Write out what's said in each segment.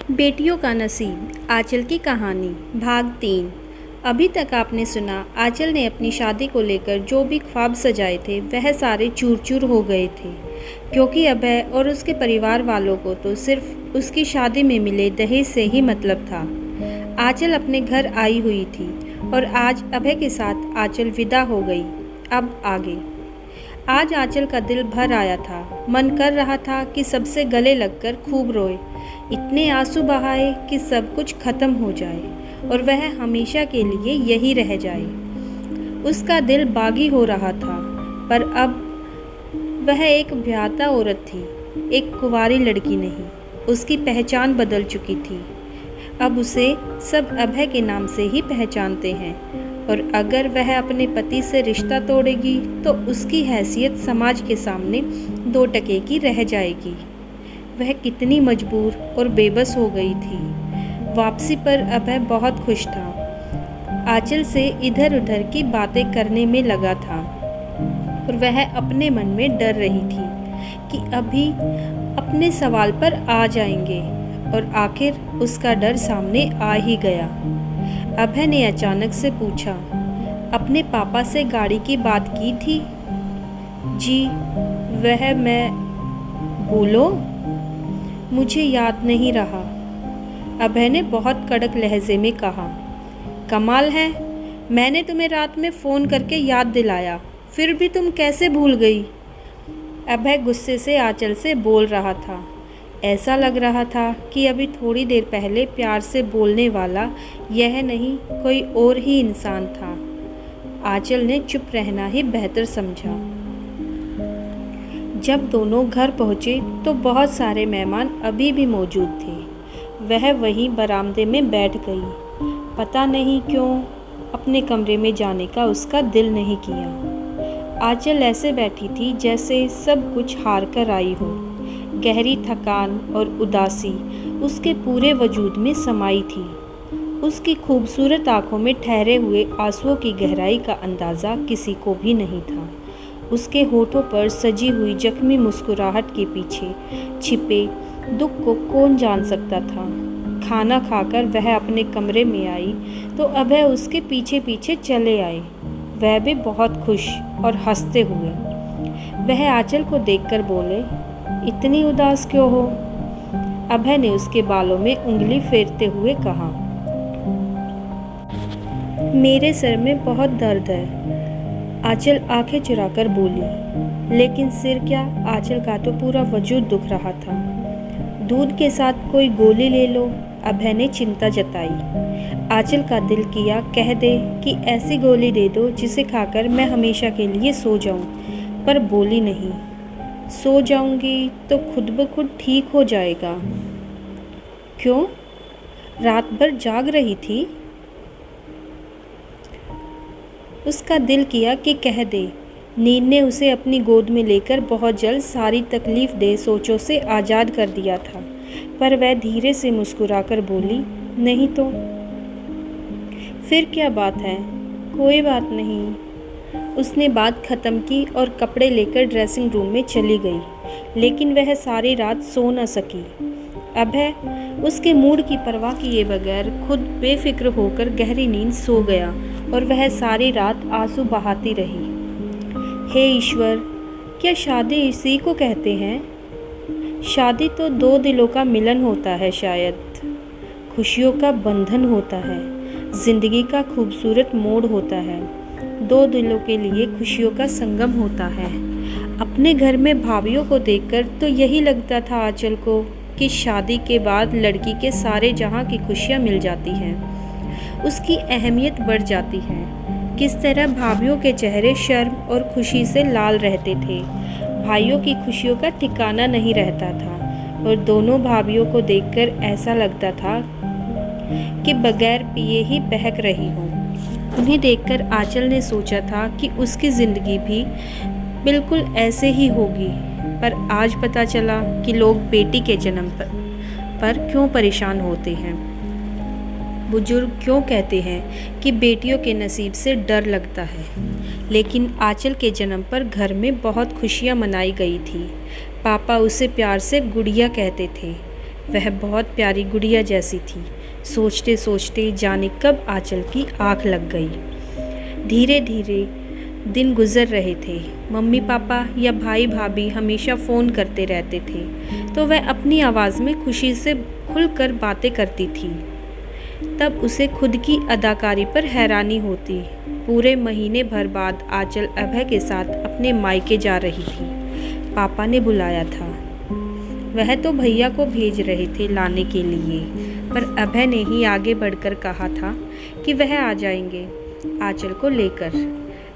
बेटियों का नसीब, आंचल की कहानी, भाग 3। अभी तक आपने सुना आंचल ने अपनी शादी को लेकर जो भी ख्वाब सजाए थे वह सारे चूर चूर हो गए थे, क्योंकि अभय और उसके परिवार वालों को तो सिर्फ उसकी शादी में मिले दहेज से ही मतलब था। आंचल अपने घर आई हुई थी और आज अभय के साथ आंचल विदा हो गई। अब आगे। आज आंचल का दिल भर आया था। मन कर रहा था कि सबसे गले लगकर खूब रोए, इतने आंसू बहाए कि सब कुछ खत्म हो जाए और वह हमेशा के लिए यही रह जाए। उसका दिल बागी हो रहा था, पर अब वह एक ब्याहता औरत थी, एक कुंवारी लड़की नहीं। उसकी पहचान बदल चुकी थी। अब उसे सब अभय के नाम से ही पहचानते हैं, और अगर वह अपने पति से रिश्ता तोड़ेगी तो उसकी हैसियत समाज के सामने 2 टके की रह जाएगी। वह कितनी मजबूर और बेबस हो गई थी। वापसी पर अभय बहुत खुश था। आंचल से इधर उधर की बातें करने में लगा था और वह अपने मन में डर रही थी कि अभी अपने सवाल पर आ जाएंगे, और आखिर उसका डर सामने आ ही गया। अभय ने अचानक से पूछा, अपने पापा से गाड़ी की बात की थी? जी, वह मैं बोलो, मुझे याद नहीं रहा, अभय ने बहुत कड़क लहजे में कहा। कमाल है, मैंने तुम्हें रात में फ़ोन करके याद दिलाया, फिर भी तुम कैसे भूल गई? अभय गुस्से से आंचल से बोल रहा था। ऐसा लग रहा था कि अभी थोड़ी देर पहले प्यार से बोलने वाला यह नहीं कोई और ही इंसान था। आंचल ने चुप रहना ही बेहतर समझा। जब दोनों घर पहुँचे तो बहुत सारे मेहमान अभी भी मौजूद थे। वह वहीं बरामदे में बैठ गई। पता नहीं क्यों अपने कमरे में जाने का उसका दिल नहीं किया। आंचल ऐसे बैठी थी जैसे सब कुछ हार कर आई हो। गहरी थकान और उदासी उसके पूरे वजूद में समाई थी। उसकी खूबसूरत आंखों में ठहरे हुए आंसुओं की गहराई का अंदाज़ा किसी को भी नहीं था। उसके होठों पर सजी हुई जख्मी मुस्कुराहट के पीछे छिपे दुख को कौन जान सकता था। खाना खाकर वह अपने कमरे में आई तो अभय उसके पीछे पीछे चले आए, वह भी बहुत खुश और हंसते हुए। वह आंचल को देखकर बोले, इतनी उदास क्यों हो? अभय ने उसके बालों में उंगली फेरते हुए कहा, मेरे सर में बहुत दर्द है। आंचल आंखें चुराकर बोली। लेकिन सिर क्या, आंचल का तो पूरा वजूद दुख रहा था। दूध के साथ कोई गोली ले लो, अभय ने चिंता जताई। आंचल का दिल किया कह दे कि ऐसी गोली दे दो जिसे खाकर मैं हमेशा के लिए सो जाऊं, पर बोली नहीं। सो जाऊंगी तो खुद ब खुद ठीक हो जाएगा। क्यों, रात भर जाग रही थी? उसका दिल किया कि कह दे। नींद ने उसे अपनी गोद में लेकर बहुत जल्द सारी तकलीफ दे सोचों से आज़ाद कर दिया था, पर वह धीरे से मुस्कुराकर बोली, नहीं तो। फिर क्या बात है? कोई बात नहीं। उसने बात ख़त्म की और कपड़े लेकर ड्रेसिंग रूम में चली गई, लेकिन वह सारी रात सो न सकी। अभय उसके मूड की परवाह किए बगैर खुद बेफिक्र होकर गहरी नींद सो गया और वह सारी रात आंसू बहाती रही। हे ईश्वर, क्या शादी इसी को कहते हैं? शादी तो 2 दिलों का मिलन होता है, शायद खुशियों का बंधन होता है, ज़िंदगी का खूबसूरत मोड़ होता है, 2 दिलों के लिए खुशियों का संगम होता है। अपने घर में भाभीियों को देखकर तो यही लगता था आंचल को कि शादी के बाद लड़की के सारे जहां की खुशियां मिल जाती हैं, उसकी अहमियत बढ़ जाती है। किस तरह भाभीियों के चेहरे शर्म और खुशी से लाल रहते थे। भाइयों की खुशियों का ठिकाना नहीं रहता था और दोनों भाभीियों को देखकर ऐसा लगता था कि बगैर पिए ही बहक रही हों। उन्हें देखकर आंचल ने सोचा था कि उसकी ज़िंदगी भी बिल्कुल ऐसे ही होगी, पर आज पता चला कि लोग बेटी के जन्म पर क्यों परेशान होते हैं। बुजुर्ग क्यों कहते हैं कि बेटियों के नसीब से डर लगता है, लेकिन आंचल के जन्म पर घर में बहुत खुशियां मनाई गई थी। पापा उसे प्यार से गुड़िया कहते थे। वह बहुत प्यारी गुड़िया जैसी थी। सोचते सोचते जाने कब आंचल की आँख लग गई। धीरे धीरे दिन गुजर रहे थे। मम्मी पापा या भाई भाभी हमेशा फ़ोन करते रहते थे, तो वह अपनी आवाज़ में खुशी से खुलकर बातें करती थी। तब उसे खुद की अदाकारी पर हैरानी होती। पूरे महीने भर बाद आंचल अभय के साथ अपने मायके जा रही थी। पापा ने बुलाया था। वह तो भैया को भेज रहे थे लाने के लिए, पर अभय ने ही आगे बढ़कर कहा था कि वह आ जाएंगे आंचल को लेकर।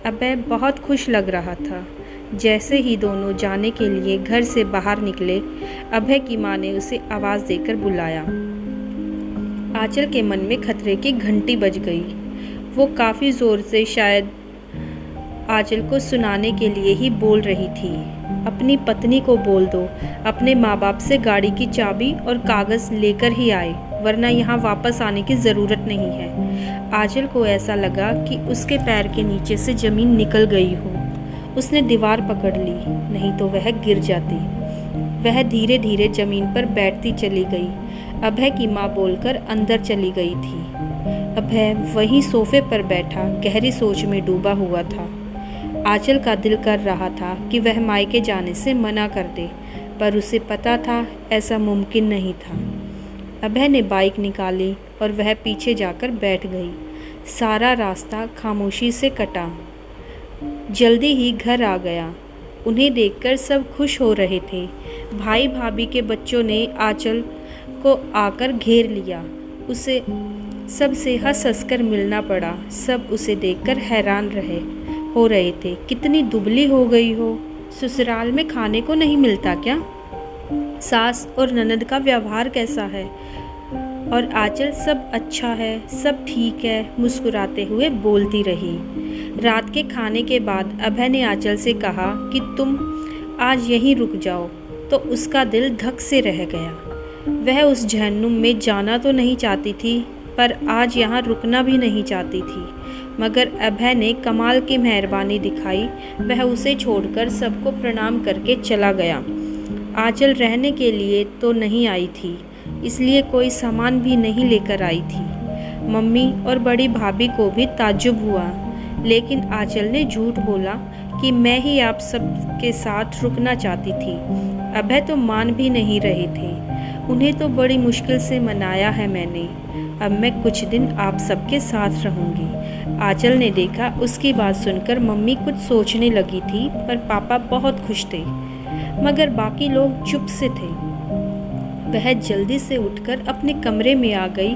अभय बहुत खुश लग रहा था। जैसे ही दोनों जाने के लिए घर से बाहर निकले, अभय की माँ ने उसे आवाज़ देकर बुलाया। आंचल के मन में खतरे की घंटी बज गई। वो काफ़ी ज़ोर से शायद आंचल को सुनाने के लिए ही बोल रही थी। अपनी पत्नी को बोल दो अपने माँ बाप से गाड़ी की चाबी और कागज़ लेकर ही आए, वरना यहाँ वापस आने की ज़रूरत नहीं है। आंचल को ऐसा लगा कि उसके पैर के नीचे से ज़मीन निकल गई हो। उसने दीवार पकड़ ली, नहीं तो वह गिर जाती। वह धीरे धीरे ज़मीन पर बैठती चली गई। अभय की माँ बोलकर अंदर चली गई थी। अभय वहीं सोफे पर बैठा गहरी सोच में डूबा हुआ था। आंचल का दिल कर रहा था कि वह मायके जाने से मना कर दे, पर उसे पता था ऐसा मुमकिन नहीं था। अभय ने बाइक निकाली और वह पीछे जाकर बैठ गई। सारा रास्ता खामोशी से कटा। जल्दी ही घर आ गया। उन्हें देखकर सब खुश हो रहे थे। भाई भाभी के बच्चों ने आंचल को आकर घेर लिया। उसे सबसे हंस हंसकर मिलना पड़ा। सब उसे देखकर हैरान हो रहे थे। कितनी दुबली हो गई हो, ससुराल में खाने को नहीं मिलता क्या? सास और ननद का व्यवहार कैसा है? और आंचल सब अच्छा है, सब ठीक है, मुस्कुराते हुए बोलती रही। रात के खाने के बाद अभय ने आंचल से कहा कि तुम आज यहीं रुक जाओ, तो उसका दिल धक से रह गया। वह उस जहन्नुम में जाना तो नहीं चाहती थी, पर आज यहाँ रुकना भी नहीं चाहती थी। मगर अभय ने कमाल की मेहरबानी दिखाई। वह उसे छोड़कर सबको प्रणाम करके चला गया। आंचल रहने के लिए तो नहीं आई थी, इसलिए कोई सामान भी नहीं लेकर आई थी। मम्मी और बड़ी भाभी को भी ताज्जुब हुआ, लेकिन आंचल ने झूठ बोला कि मैं ही आप सब के साथ रुकना चाहती थी। अभय तो मान भी नहीं रहे थे। उन्हें तो बड़ी मुश्किल से मनाया है मैंने। अब मैं कुछ दिन आप सबके साथ रहूँगी। आंचल ने देखा। उसकी बात सुनकर मम्मी कुछ सोचने लगी थी, पर पापा बहुत खुश थे, मगर बाकी लोग चुप से थे। वह जल्दी से उठकर अपने कमरे में आ गई।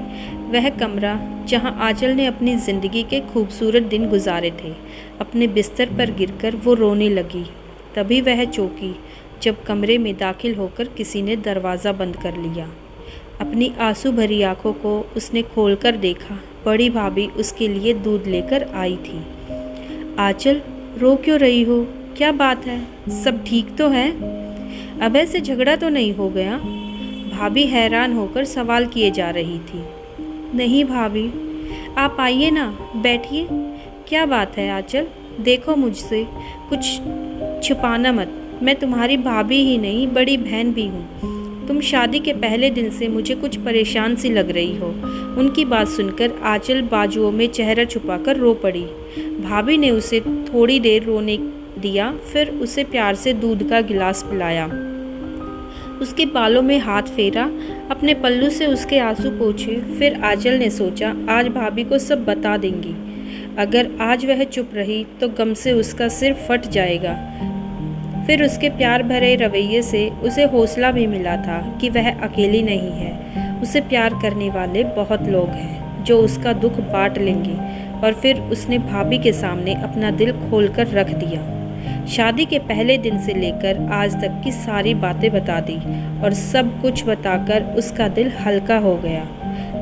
वह कमरा जहां आंचल ने अपनी ज़िंदगी के खूबसूरत दिन गुजारे थे। अपने बिस्तर पर गिरकर वो रोने लगी। तभी वह चौंकी जब कमरे में दाखिल होकर किसी ने दरवाज़ा बंद कर लिया। अपनी आंसू भरी आंखों को उसने खोलकर देखा। बड़ी भाभी उसके लिए दूध लेकर आई थी। आंचल, रो क्यों रही हो? क्या बात है? सब ठीक तो है? अभय से झगड़ा तो नहीं हो गया? भाभी हैरान होकर सवाल किए जा रही थी। नहीं भाभी, आप आइए ना, बैठिए। क्या बात है आंचल? देखो, मुझसे कुछ छुपाना मत। मैं तुम्हारी भाभी ही नहीं, बड़ी बहन भी हूँ। तुम शादी के पहले दिन से मुझे कुछ परेशान सी लग रही हो। उनकी बात सुनकर आंचल बाजुओं में चेहरा छुपाकर रो पड़ी। भाभी ने उसे थोड़ी देर रोने दिया, फिर उसे प्यार से दूध का गिलास पिलाया। उसके बालों में हाथ फेरा, अपने पल्लू से उसके आंसू पोंछे। फिर आंचल ने सोचा, आज भाभी को सब बता देंगी। अगर आज वह चुप रही तो गम से उसका सिर फट जाएगा। फिर उसके प्यार भरे रवैये से उसे हौसला भी मिला था कि वह अकेली नहीं है। उसे प्यार करने वाले बहुत लोग हैं जो उसका दुख बांट लेंगे। और फिर उसने भाभी के सामने अपना दिल खोलकर रख दिया। शादी के पहले दिन से लेकर आज तक की सारी बातें बता दी और सब कुछ बताकर उसका दिल हल्का हो गया।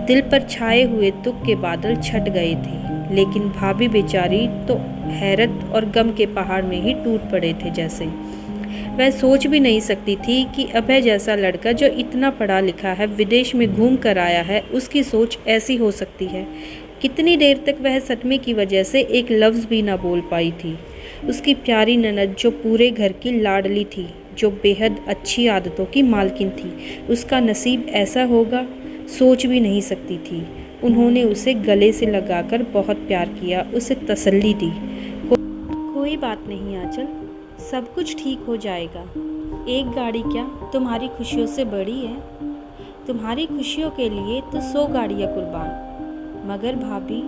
दिल पर छाए हुए दुख के बादल छट गए थे, लेकिन भाभी बेचारी तो हैरत और गम के पहाड़ में ही टूट पड़े थे। जैसे वह सोच भी नहीं सकती थी कि अभय जैसा लड़का जो इतना पढ़ा लिखा है, विदेश में घूम कर आया है, उसकी सोच ऐसी हो सकती है। कितनी देर तक वह सदमे की वजह से एक लफ्ज़ भी ना बोल पाई थी। उसकी प्यारी ननद जो पूरे घर की लाडली थी, जो बेहद अच्छी आदतों की मालकिन थी। उसका नसीब ऐसा होगा सोच भी नहीं सकती थी। उन्होंने उसे गले से लगाकर बहुत प्यार किया, उसे तसल्ली दी। कोई बात नहीं आंचल, सब कुछ ठीक हो जाएगा। एक गाड़ी क्या तुम्हारी खुशियों से बड़ी है। तुम्हारी खुशियों के लिए तो 100 गाड़ियाँ कुर्बान। मगर भाभी,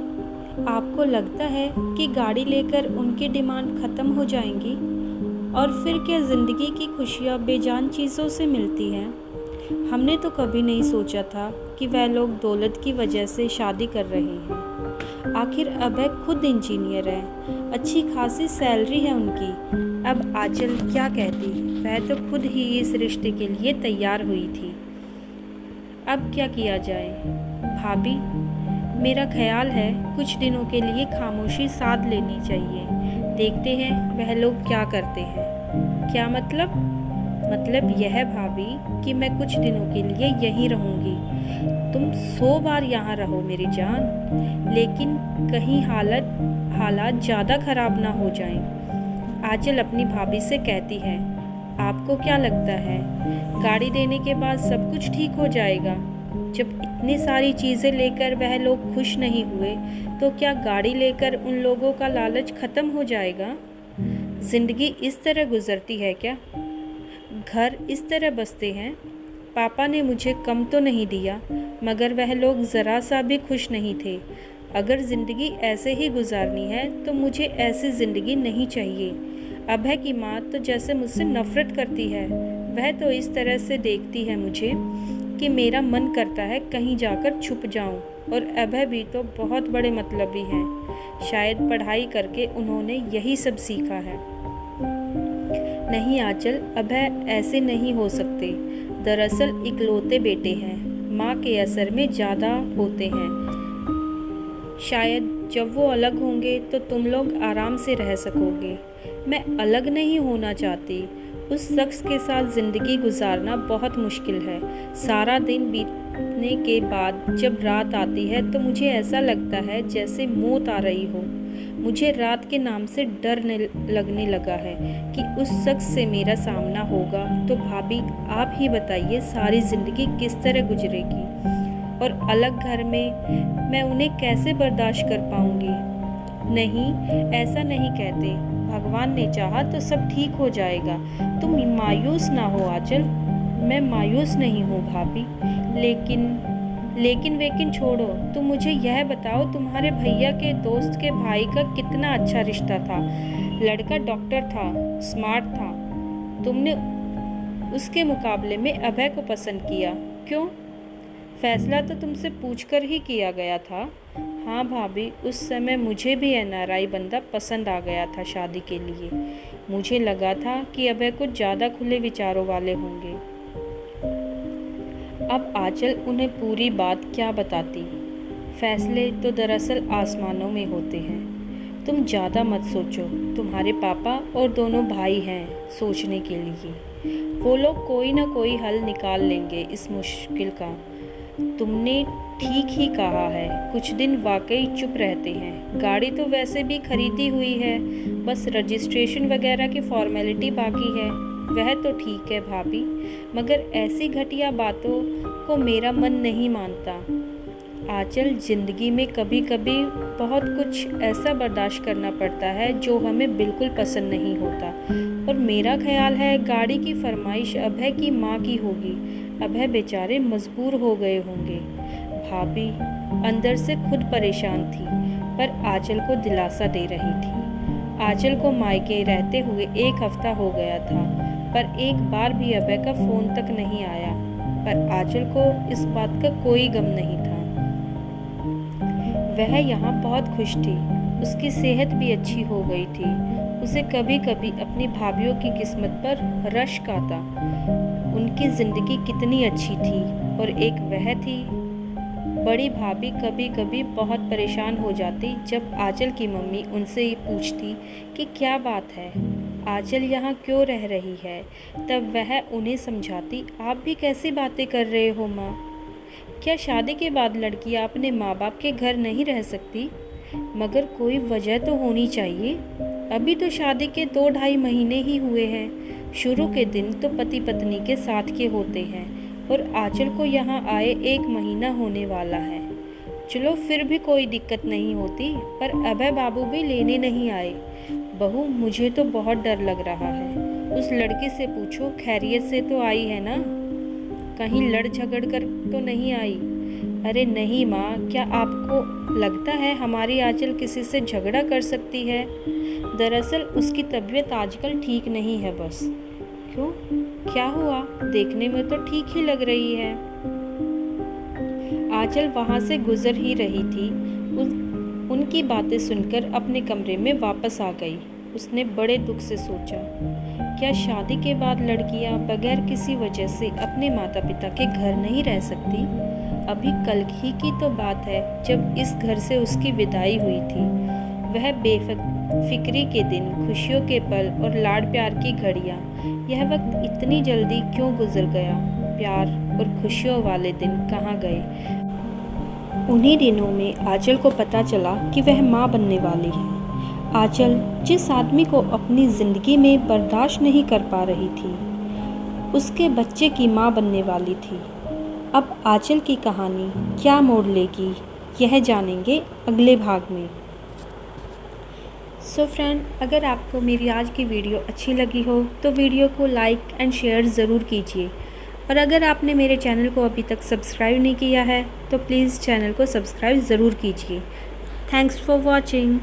आपको लगता है कि गाड़ी लेकर उनकी डिमांड ख़त्म हो जाएंगी? और फिर क्या ज़िंदगी की खुशियाँ बेजान चीज़ों से मिलती हैं? हमने तो कभी नहीं सोचा था कि वह लोग दौलत की वजह से शादी कर रहे हैं। आखिर अभय खुद इंजीनियर है, अच्छी खासी सैलरी है उनकी। अब आंचल क्या कहती, वह तो खुद ही इस रिश्ते के लिए तैयार हुई थी। अब क्या किया जाए भाभी? मेरा ख्याल है कुछ दिनों के लिए खामोशी साध लेनी चाहिए। देखते हैं वह लोग क्या करते हैं। क्या मतलब? मतलब यह भाभी कि मैं कुछ दिनों के लिए यहीं रहूँगी। तुम 100 बार यहाँ रहो मेरी जान, लेकिन कहीं हालात ज़्यादा ख़राब ना हो जाएं। आंचल अपनी भाभी से कहती है, आपको क्या लगता है गाड़ी देने के बाद सब कुछ ठीक हो जाएगा? जब इतनी सारी चीज़ें लेकर वह लोग खुश नहीं हुए, तो क्या गाड़ी लेकर उन लोगों का लालच ख़त्म हो जाएगा? ज़िंदगी इस तरह गुजरती है क्या? घर इस तरह बसते हैं? पापा ने मुझे कम तो नहीं दिया, मगर वह लोग ज़रा सा भी खुश नहीं थे। अगर ज़िंदगी ऐसे ही गुजारनी है तो मुझे ऐसी ज़िंदगी नहीं चाहिए। अभय की माँ तो जैसे मुझसे नफ़रत करती है। वह तो इस तरह से देखती है मुझे कि मेरा मन करता है कहीं जाकर छुप जाऊं। और अभय भी तो बहुत बड़े मतलबी हैं। शायद पढ़ाई करके उन्होंने यही सब सीखा है। नहीं आंचल, अभय ऐसे नहीं हो सकते। दरअसल इकलौते बेटे हैं, माँ के असर में ज़्यादा होते हैं। शायद जब वो अलग होंगे तो तुम लोग आराम से रह सकोगे। मैं अलग नहीं होना चाहती। उस शख्स के साथ ज़िंदगी गुजारना बहुत मुश्किल है। सारा दिन बीतने के बाद जब रात आती है तो मुझे ऐसा लगता है जैसे मौत आ रही हो। मुझे रात के नाम से डर लगने लगा है कि उस शख्स से मेरा सामना होगा। तो भाभी, आप ही बताइए सारी ज़िंदगी किस तरह गुजरेगी? और अलग घर में मैं उन्हें कैसे बर्दाश्त कर पाऊँगी? नहीं, ऐसा नहीं कहते। भगवान ने चाहा तो सब ठीक हो जाएगा। तुम मायूस ना हो आंचल। मैं मायूस नहीं हूँ भाभी, लेकिन छोड़ो। तुम मुझे यह बताओ, तुम्हारे भैया के दोस्त के भाई का कितना अच्छा रिश्ता था। लड़का डॉक्टर था, स्मार्ट था। तुमने उसके मुकाबले में अभय को पसंद किया, क्यों? फैसला तो तुमसे पूछकर ही किया गया था। हाँ भाभी, उस समय मुझे भी NRI बंदा पसंद आ गया था शादी के लिए। मुझे लगा था कि अभय कुछ ज़्यादा खुले विचारों वाले होंगे। अब आंचल उन्हें पूरी बात क्या बताती। फैसले तो दरअसल आसमानों में होते हैं। तुम ज़्यादा मत सोचो। तुम्हारे पापा और दोनों भाई हैं सोचने के लिए। वो लोग कोई ना कोई हल निकाल लेंगे इस मुश्किल का। तुमने ठीक ही कहा है, कुछ दिन वाकई चुप रहते हैं। गाड़ी तो वैसे भी खरीदी हुई है, बस रजिस्ट्रेशन वगैरह की फॉर्मेलिटी बाकी है। वह तो ठीक है भाभी, मगर ऐसी घटिया बातों को मेरा मन नहीं मानता। आंचल, ज़िंदगी में कभी कभी बहुत कुछ ऐसा बर्दाश्त करना पड़ता है जो हमें बिल्कुल पसंद नहीं होता। और मेरा ख्याल है गाड़ी की फरमाइश अभय की माँ की होगी। अभय बेचारे मजबूर हो गए होंगे। भाभी अंदर से खुद परेशान थी, पर आंचल को दिलासा दे रही थी। आंचल को मायके रहते हुए 1 हफ्ता हो गया था, पर एक बार भी अभय का फ़ोन तक नहीं आया। पर आंचल को इस बात का कोई गम नहीं था। वह यहाँ बहुत खुश थी। उसकी सेहत भी अच्छी हो गई थी। उसे कभी कभी अपनी भाभीयों की किस्मत पर रश्क आता। उनकी ज़िंदगी कितनी अच्छी थी। और एक वह थी बड़ी भाभी। कभी कभी बहुत परेशान हो जाती जब आंचल की मम्मी उनसे ये पूछती कि क्या बात है, आंचल यहाँ क्यों रह रही है। तब वह उन्हें समझाती, आप भी कैसी बातें कर रहे हो माँ? क्या शादी के बाद लड़कियाँ अपने माँ बाप के घर नहीं रह सकती? मगर कोई वजह तो होनी चाहिए। अभी तो शादी के 2-2.5 महीने ही हुए हैं। शुरू के दिन तो पति पत्नी के साथ के होते हैं और आंचल को यहाँ आए 1 महीना होने वाला है। चलो फिर भी कोई दिक्कत नहीं होती, पर अभय बाबू भी लेने नहीं आए। बहू, मुझे तो बहुत डर लग रहा है। उस लड़की से पूछो खैरियत से तो आई है ना, कहीं लड़ झगड़ कर तो नहीं आई। अरे नहीं माँ, क्या आपको लगता है हमारी आंचल किसी से झगड़ा कर सकती है? दरअसल उसकी तबीयत आजकल ठीक नहीं है बस। क्यों, क्या हुआ? देखने में तो ठीक ही लग रही है। आंचल वहाँ से गुजर ही रही थी, उनकी बातें सुनकर अपने कमरे में वापस आ गई। उसने बड़े दुख से सोचा, क्या शादी के बाद लड़कियां बगैर किसी वजह से अपने माता पिता के घर नहीं रह सकती? अभी कल ही की तो बात है जब इस घर से उसकी विदाई हुई थी। वह बेफिक्री के दिन, खुशियों के पल और लाड प्यार की घड़ियां, यह वक्त इतनी जल्दी क्यों गुजर गया? प्यार और खुशियों वाले दिन कहाँ गए? उन्हीं दिनों में आंचल को पता चला कि वह माँ बनने वाली है। आंचल जिस आदमी को अपनी ज़िंदगी में बर्दाश्त नहीं कर पा रही थी, उसके बच्चे की माँ बनने वाली थी। अब आंचल की कहानी क्या मोड़ लेगी, यह जानेंगे अगले भाग में। सो फ्रेंड, अगर आपको मेरी आज की वीडियो अच्छी लगी हो तो वीडियो को लाइक एंड शेयर ज़रूर कीजिए। और अगर आपने मेरे चैनल को अभी तक सब्सक्राइब नहीं किया है तो प्लीज़ चैनल को सब्सक्राइब ज़रूर कीजिए। Thanks for watching.